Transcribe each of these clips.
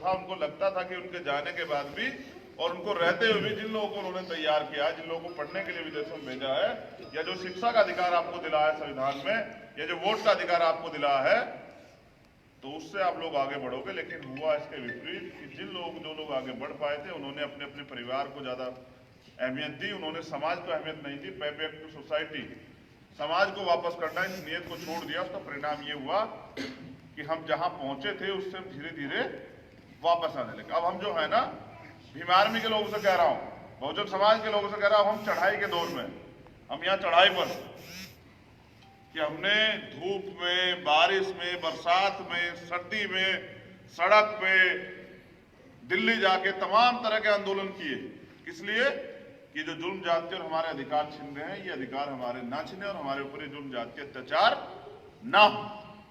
था, उनको लगता था कि उनके जाने के बाद भी और उनको रहते हुए भी जिन लोगों को उन्होंने तैयार किया है, जिन लोगों को पढ़ने के लिए विदेशों में भेजा है, या जो शिक्षा का अधिकार आपको दिला है संविधान में, या जो वोट का अधिकार आपको दिला है, तो उससे आप लोग आगे बढ़ोगे। लेकिन हुआ इसके विपरीत कि जो लोग आगे बढ़ पाए थे, उन्होंने अपने अपने परिवार को ज्यादा अहमियत दी, उन्होंने समाज को अहमियत नहीं दी। पे बैक टू सोसाइटी, समाज को वापस करना, इस नियत को छोड़ दिया। उसका परिणाम ये हुआ कि हम जहां पहुंचे थे उससे धीरे धीरे वापस आने लगे। अब हम जो है ना, भीम आर्मी के लोगों से कह रहा हूं, बहुजन समाज के लोगों से कह रहा हूं, हम चढ़ाई के दौर में, हम यहाँ चढ़ाई पर, कि हमने धूप में, बारिश में, बरसात में, सर्दी में, सड़क पे दिल्ली जाके तमाम तरह के आंदोलन किए। किस लिए? कि जो जुल्म जाति और हमारे अधिकार छीन रहे हैं, ये अधिकार हमारे ना छीने और हमारे ऊपर ये जुल्म जाति अत्याचार ना हो,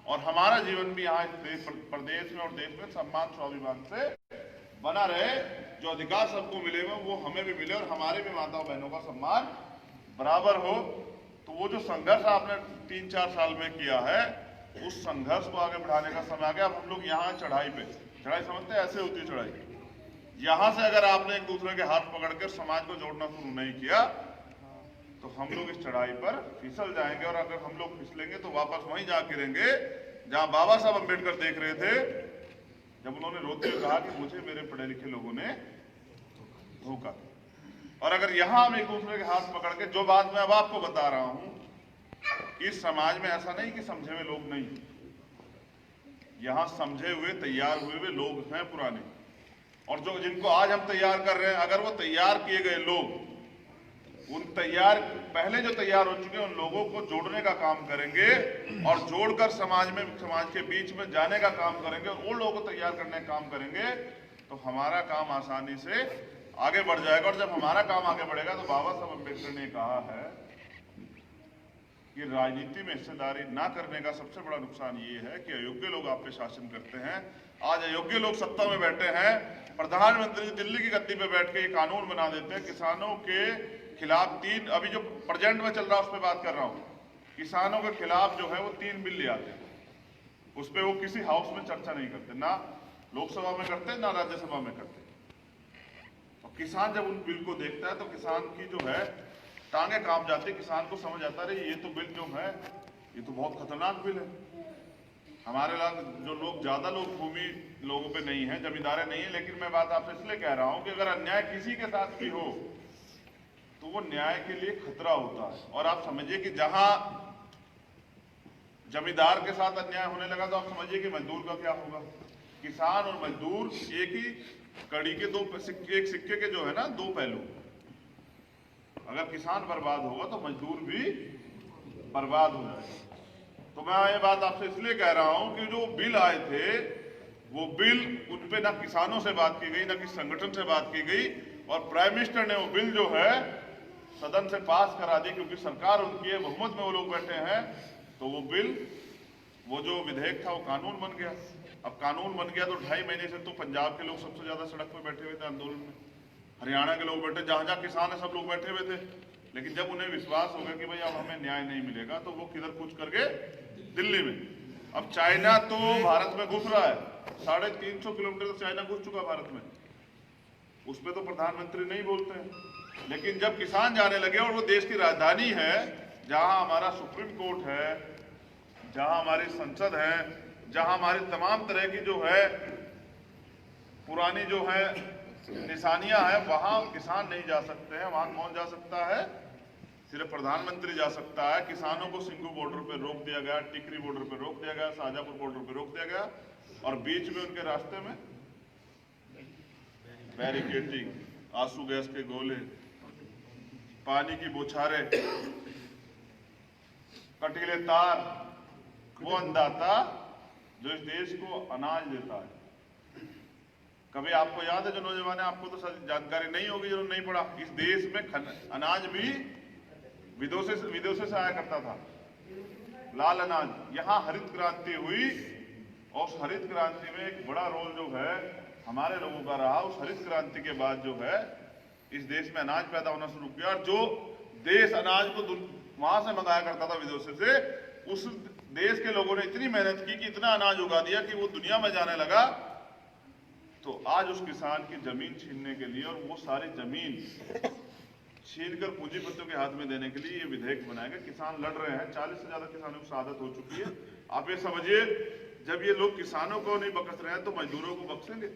और हमारा जीवन भी यहाँ इस प्रदेश में और देश में सम्मान स्वाभिमान से बना रहे। जो अधिकार सबको मिले वो हमें भी मिले और हमारे भी माताओं बहनों का सम्मान बराबर हो। तो वो जो संघर्ष आपने 3-4 साल में किया है, उस संघर्ष को आगे बढ़ाने का समय आ गया। अब हम लोग यहाँ चढ़ाई पे, चढ़ाई समझते हैं, ऐसे होती है चढ़ाई। यहां से अगर आपने एक दूसरे के हाथ पकड़कर समाज को जोड़ना शुरू नहीं किया, तो हम लोग इस चढ़ाई पर फिसल जाएंगे। और अगर हम लोग फिसलेंगे तो वापस वहीं जा गिरेंगे जहां बाबा साहब अम्बेडकर देख रहे थे, जब उन्होंने रोते हुए कहा कि मुझे मेरे पढ़े लिखे लोगों ने धोखा दिया। और अगर यहां हम एक दूसरे के हाथ पकड़ के, जो बात मैं अब आपको बता रहा हूं, इस समाज में ऐसा नहीं कि समझे हुए लोग नहीं, यहां समझे हुए, तैयार हुए लोग हैं पुराने, और जो जिनको आज हम तैयार कर रहे हैं, अगर वो तैयार किए गए लोग पहले जो तैयार हो चुके हैं, उन लोगों को जोड़ने का काम करेंगे और जोड़कर समाज के बीच में जाने का काम करेंगे और उन लोगों को तैयार करने का काम करेंगे, तो हमारा काम आसानी से आगे बढ़ जाएगा। और जब हमारा काम आगे बढ़ेगा, तो बाबा साहब अम्बेडकर ने कहा है कि राजनीति में हिस्सेदारी ना करने का सबसे बड़ा नुकसान ये है कि अयोग्य लोग आप पे शासन करते हैं। आज अयोग्य लोग सत्ता में बैठे हैं, प्रधानमंत्री दिल्ली की गद्दी पे बैठ के ये कानून बना देते हैं किसानों के खिलाफ। अभी जो प्रेजेंट में चल रहा है उस पर बात कर रहा हूं, किसानों के खिलाफ जो है वो 3 बिल ले आते हैं, उस पर वो किसी हाउस में चर्चा नहीं करते, ना लोकसभा में करते, ना राज्यसभा में करते। और किसान जब उन बिल को देखता है तो किसान की जो है टांगे कांप जाती है। किसान को समझ आता है ये तो बिल जो है, ये तो बहुत खतरनाक बिल है। हमारे जो लोग, ज्यादा लोग भूमि लोगों पे नहीं है, जमींदारे नहीं है, लेकिन मैं बात आपसे इसलिए कह रहा हूं कि अगर अन्याय किसी के साथ भी हो तो वो न्याय के लिए खतरा होता है। और आप समझिए कि जहां जमींदार के साथ अन्याय होने लगा, तो आप समझिए कि मजदूर का क्या होगा। किसान और मजदूर एक ही कड़ी के एक सिक्के के जो है ना 2 पहलू। अगर किसान बर्बाद होगा तो मजदूर भी बर्बाद हो जाएगा। तो मैं ये बात आपसे इसलिए कह रहा हूं कि जो बिल आए थे, वो बिल, उन पे ना किसानों से बात की गई, ना किसी संगठन से बात की गई, और प्राइम मिनिस्टर ने वो बिल जो है सदन से पास करा दी, क्योंकि सरकार उनकी है, बहुमत में वो लोग बैठे हैं। तो वो बिल, वो जो विधेयक था, वो कानून बन गया। अब कानून बन गया तो 2.5 महीने से तो पंजाब के लोग सबसे ज्यादा सड़क पर बैठे हुए थे आंदोलन में, हरियाणा के लोग बैठे, जहां जहां किसान है सब लोग बैठे हुए थे। लेकिन जब उन्हें विश्वास हो गया कि भाई अब हमें न्याय नहीं मिलेगा, तो वो किधर कूच करके दिल्ली में। अब चाइना तो भारत में घुस रहा है, 350 किलोमीटर तक चाइना घुस चुका भारत में, उस पर तो प्रधानमंत्री नहीं बोलते हैं। लेकिन जब किसान जाने लगे, और वो देश की राजधानी है, जहां हमारा सुप्रीम कोर्ट है, जहां हमारी संसद है, जहां हमारी तमाम तरह की जो है पुरानी जो है निशानियां हैं, वहां किसान नहीं जा सकते हैं। वहां कौन जा सकता है? सिर्फ प्रधानमंत्री जा सकता है। किसानों को सिंघू बॉर्डर पे रोक दिया गया, टिकरी बॉर्डर पे रोक दिया गया, शाजापुर बॉर्डर पे रोक दिया गया, और बीच में उनके रास्ते में बैरिकेडिंग, आंसू गैस के गोले, पानी की बौछारें, कटीले तार। वो अन्नदाता जो इस देश को अनाज देता है, कभी आपको याद है, जो नौजवान है, आपको तो जानकारी नहीं होगी, जो नहीं पढ़ा, इस देश में अनाज भी विदेशों से आया करता था, लाल अनाज। यहाँ हरित क्रांति हुई, और उस हरित क्रांति में एक बड़ा रोल जो है हमारे लोगों का रहा। उस हरित क्रांति के बाद जो है इस देश में अनाज पैदा होना शुरू किया, और जो देश अनाज को वहां से मंगाया करता था विदेशों से, उस देश के लोगों ने इतनी मेहनत की कि इतना अनाज उगा दिया कि वो दुनिया में जाने लगा। तो आज उस किसान की जमीन छीनने के लिए और वो सारी जमीन छीनकर पूंजीपतियों के हाथ में देने के लिए ये विधेयक बनाएगा। किसान लड़ रहे हैं, 40 से ज्यादा किसानों को शहादत हो चुकी है। आप ये समझिए, जब ये लोग किसानों को नहीं बख्श रहे हैं तो मजदूरों को बख्शेंगे?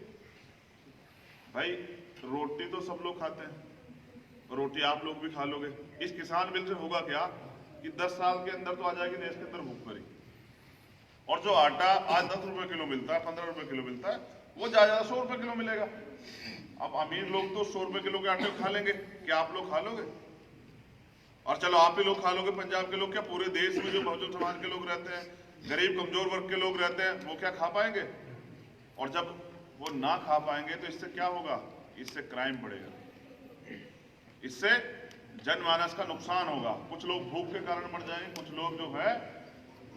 भाई रोटी तो सब लोग खाते हैं, रोटी आप लोग भी खा लोगे। इस किसान बिल से होगा क्या कि 10 साल के अंदर तो आ जाएगी देश के अंदर भूखमरी। और जो आटा आज 10 रुपए किलो मिलता है, 15 रुपए किलो मिलता है, वो ज्यादा 100 रुपए किलो मिलेगा। अब अमीर लोग तो 100 रुपए किलो के आटे खा लेंगे, क्या आप लोग खा लोगे? और चलो आप ही लोग खा लोगे, पंजाब के लोग क्या, पूरे देश में जो बहुजन समाज के लोग रहते हैं, गरीब कमजोर वर्ग के लोग रहते हैं, वो क्या खा पाएंगे? और जब वो ना खा पाएंगे तो इससे क्या होगा? इससे क्राइम बढ़ेगा, इससे जनमानस का नुकसान होगा। कुछ लोग भूख के कारण मर जाएंगे, कुछ लोग जो है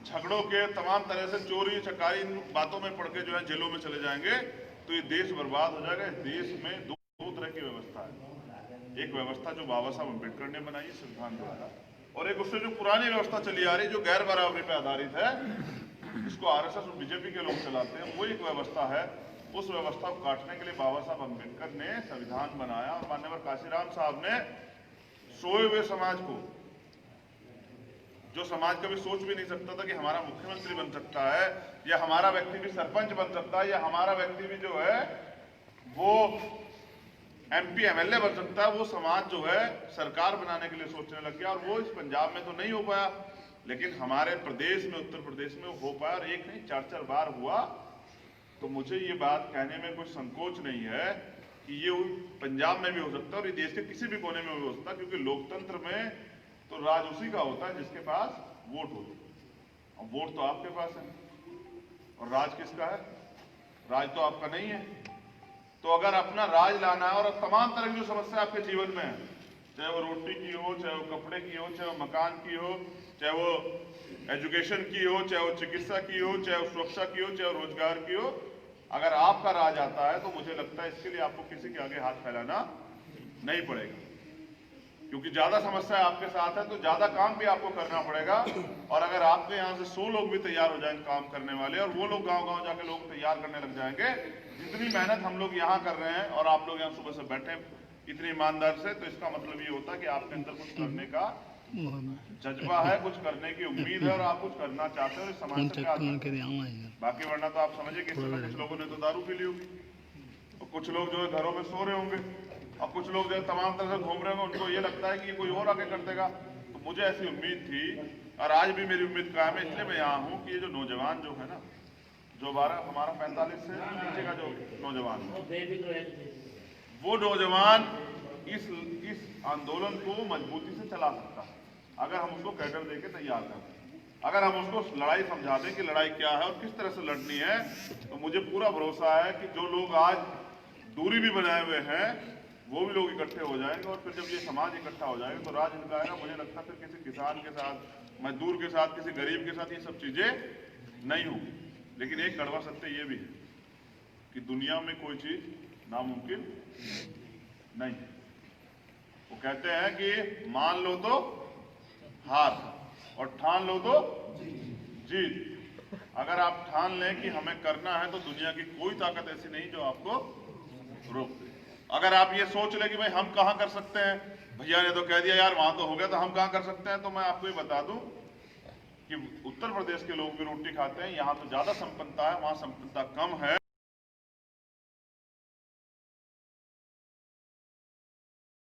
झगड़ों के तमाम तरह से चोरी चकारी इन बातों में पड़ के जो है जेलों में चले जाएंगे। तो ये देश बर्बाद हो जाएगा। इस देश में दो तरह की व्यवस्था है, एक व्यवस्था जो बाबा साहब अम्बेडकर ने बनाई संविधान द्वारा, और एक उससे जो पुरानी व्यवस्था चली आ रही जो गैर बराबरी पर आधारित है, जिसको आरएसएस और बीजेपी के लोग चलाते हैं, वो एक व्यवस्था है। उस व्यवस्था को काटने के लिए बाबा साहब अम्बेडकर ने संविधान बनाया और माननीय काशीराम साहब ने सोए हुए समाज को, जो समाज कभी सोच भी नहीं सकता था कि हमारा मुख्यमंत्री बन सकता है या हमारा व्यक्ति भी सरपंच बन सकता है या हमारा व्यक्ति भी जो है वो एमपी एमएलए बन सकता है, वो समाज जो है सरकार बनाने के लिए सोचने लग गया। और वो इस पंजाब में तो नहीं हो पाया, लेकिन हमारे प्रदेश में, उत्तर प्रदेश में हो पाया, और एक नहीं 4-4 बार हुआ। तो मुझे ये बात कहने में कोई संकोच नहीं है कि ये पंजाब में भी हो सकता है और ये देश के किसी भी कोने में भी हो सकता है, क्योंकि लोकतंत्र में तो राज उसी का होता है जिसके पास वोट होता है। और वोट तो आपके पास है, और राज किसका है? राज तो आपका नहीं है। तो अगर अपना राज लाना है और तमाम तरह की जो समस्या आपके जीवन में है, चाहे वो रोटी की हो, चाहे वो कपड़े की हो, चाहे वो मकान की हो, चाहे वो एजुकेशन की हो, चाहे वो चिकित्सा की हो, चाहे वो सुरक्षा की हो, चाहे वो रोजगार की हो, अगर आपका राज आता है तो मुझे लगता है इसके लिए आपको किसी के आगे हाथ फैलाना नहीं पड़ेगा, क्योंकि ज्यादा समस्या आपके साथ है तो ज्यादा काम भी आपको करना पड़ेगा। और अगर आपके यहाँ से 100 लोग भी तैयार हो जाएंगे काम करने वाले, और वो लोग गांव-गांव जाके लोग तैयार करने लग जाएंगे, जितनी मेहनत हम लोग यहाँ कर रहे हैं और आप लोग यहाँ सुबह से बैठे इतनी ईमानदार से, तो इसका मतलब ये होता है कि आपके अंदर कुछ करने का जज्बा है, कुछ करने की उम्मीद है और आप कुछ करना चाहते हो। इस समाज से बाकी वरना तो आप समझिए कि कुछ लोगों ने तो दारू पी ली होगी, और कुछ लोग जो है घरों में सो रहे होंगे, और कुछ लोग जो है तमाम तरह से घूम रहे होंगे, उनको ये लगता है कि ये कोई और आगे कर देगा। तो मुझे ऐसी उम्मीद थी और आज भी मेरी उम्मीद कायम है, इसलिए मैं यहाँ हूँ कि ये जो नौजवान जो है ना, जो हमारा 45 से नीचे का जो नौजवान है, वो नौजवान इस आंदोलन को मजबूती से चला सकता है अगर हम उसको कैडर देके तैयार करें, अगर हम उसको लड़ाई समझा दें कि लड़ाई क्या है और किस तरह से लड़नी है। तो मुझे पूरा भरोसा है कि जो लोग आज दूरी भी बनाए हुए हैं वो भी लोग इकट्ठे हो जाएंगे, और फिर जब ये समाज इकट्ठा हो जाएगा तो राज इनका आएगा। मुझे लगता है फिर किसी किसान के साथ, मजदूर के साथ, किसी गरीब के साथ ये सब चीजें नहीं होगी। लेकिन एक कड़वा सत्य ये भी है कि दुनिया में कोई चीज नामुमकिन नहीं। वो कहते हैं कि मान लो तो हार और ठान लो तो जीत। अगर आप ठान लें कि हमें करना है तो दुनिया की कोई ताकत ऐसी नहीं जो आपको रोक दे। अगर आप ये सोच लें कि भाई हम कहाँ कर सकते हैं, भैया ने तो कह दिया यार वहां तो हो गया, तो हम कहाँ कर सकते हैं, तो मैं आपको ये बता दूं कि उत्तर प्रदेश के लोग भी रोटी खाते हैं। यहाँ तो ज्यादा संपन्नता है, वहां संपन्नता कम है।